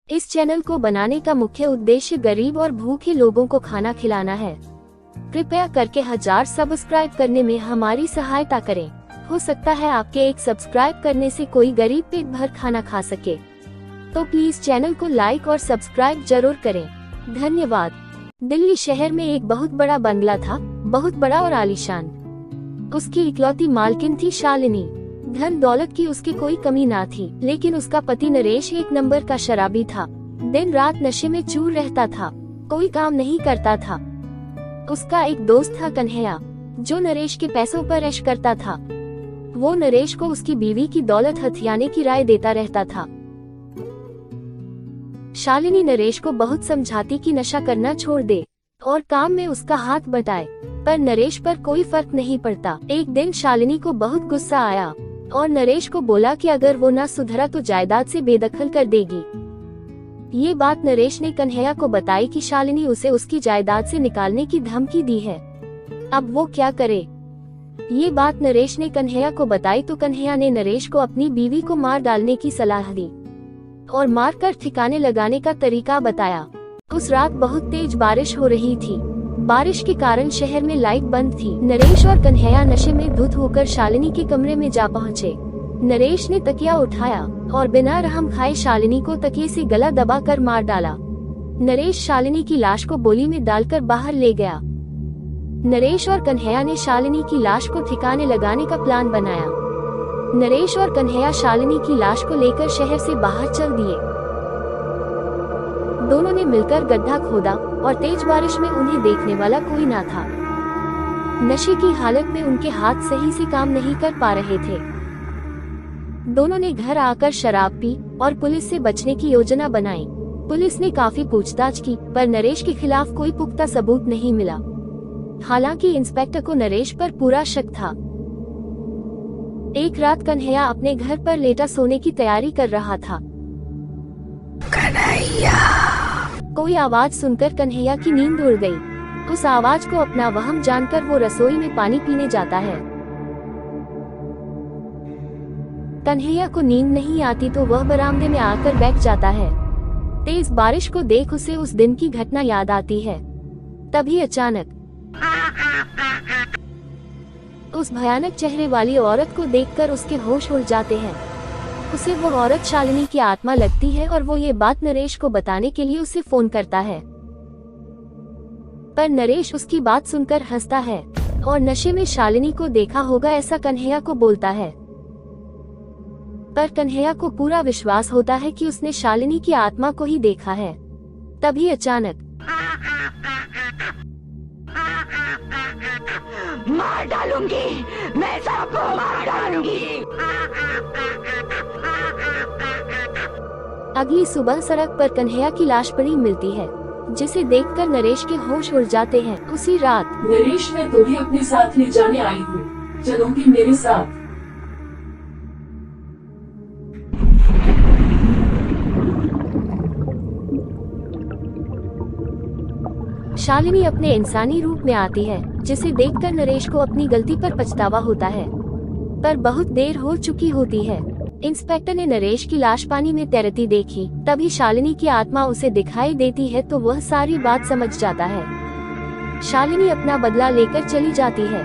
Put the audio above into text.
इस चैनल को बनाने का मुख्य उद्देश्य गरीब और भूखे लोगों को खाना खिलाना है। कृपया करके 1000 सब्सक्राइब करने में हमारी सहायता करें। हो सकता है आपके एक सब्सक्राइब करने से कोई गरीब पेट भर खाना खा सके। तो प्लीज चैनल को लाइक और सब्सक्राइब जरूर करें। धन्यवाद। दिल्ली शहर में एक बहुत बड़ा बंगला था, बहुत बड़ा और आलीशान। उसकी इकलौती मालकिन थी शालिनी। धन दौलत की उसकी कोई कमी ना थी, लेकिन उसका पति नरेश एक नंबर का शराबी था। दिन रात नशे में चूर रहता था, कोई काम नहीं करता था। उसका एक दोस्त था कन्हैया, जो नरेश के पैसों पर ऐश करता था। वो नरेश को उसकी बीवी की दौलत हथियाने की राय देता रहता था। शालिनी नरेश को बहुत समझाती कि नशा करना छोड़ दे और काम में उसका हाथ बटाए, पर नरेश पर कोई फर्क नहीं पड़ता। एक दिन शालिनी को बहुत गुस्सा आया और नरेश को बोला कि अगर वो ना सुधरा तो जायदाद से बेदखल कर देगी। ये बात नरेश ने कन्हैया को बताई कि शालिनी उसे उसकी जायदाद से निकालने की धमकी दी है। अब वो क्या करे? ये बात नरेश ने कन्हैया को बताई तो कन्हैया ने नरेश को अपनी बीवी को मार डालने की सलाह दी और मारकर ठिकाने लगाने का तरीका बताया। उस रात बहुत तेज बारिश हो रही थी। बारिश के कारण शहर में लाइट बंद थी। नरेश और कन्हैया नशे में धुत होकर शालिनी के कमरे में जा पहुँचे। नरेश ने तकिया उठाया और बिना रहम खाए शालिनी को तकिए से गला दबाकर मार डाला। नरेश शालिनी की लाश को बोली में डालकर बाहर ले गया। नरेश और कन्हैया ने शालिनी की लाश को ठिकाने लगाने का प्लान बनाया। नरेश और कन्हैया शालिनी की लाश को लेकर शहर से बाहर चल दिए। दोनों ने मिलकर गड्ढा खोदा और तेज बारिश में उन्हें देखने वाला कोई ना था। नशे की हालत में उनके हाथ सही से काम नहीं कर पा रहे थे। दोनों ने घर आकर शराब पी और पुलिस से बचने की योजना बनाई। पुलिस ने काफी पूछताछ की, पर नरेश के खिलाफ कोई पुख्ता सबूत नहीं मिला। हालांकि इंस्पेक्टर को नरेश पर पूरा शक था। एक रात कन्हैया अपने घर पर लेटा सोने की तैयारी कर रहा था। कन्हैया! कोई आवाज सुनकर कन्हैया की नींद उड़ गई। उस आवाज को अपना वहम जानकर वो रसोई में पानी पीने जाता है। कन्हैया को नींद नहीं आती तो वह बरामदे में आकर बैठ जाता है। तेज बारिश को देख उसे उस दिन की घटना याद आती है। तभी अचानक उस भयानक चेहरे वाली औरत को देखकर उसके होश उड़ जाते हैं। उसे वो औरत शालिनी की आत्मा लगती है और वो ये बात नरेश को बताने के लिए उसे फोन करता है। पर नरेश उसकी बात सुनकर हंसता है और नशे में शालिनी को देखा होगा ऐसा कन्हैया को बोलता है। पर कन्हैया को पूरा विश्वास होता है कि उसने शालिनी की आत्मा को ही देखा है। तभी अचानक मार डालूंगी, मैं सबको मार डालूंगी। अगली सुबह सड़क पर कन्हैया की लाश पड़ी मिलती है, जिसे देखकर नरेश के होश उड़ जाते हैं। उसी रात नरेश, मैं तुम्हें अपने साथ ले जाने आई हूँ, चलोगी मेरे साथ? शालिनी अपने इंसानी रूप में आती है, जिसे देखकर नरेश को अपनी गलती पर पछतावा होता है, पर बहुत देर हो चुकी होती है। इंस्पेक्टर ने नरेश की लाश पानी में तैरती देखी। तभी शालिनी की आत्मा उसे दिखाई देती है तो वह सारी बात समझ जाता है। शालिनी अपना बदला लेकर चली जाती है।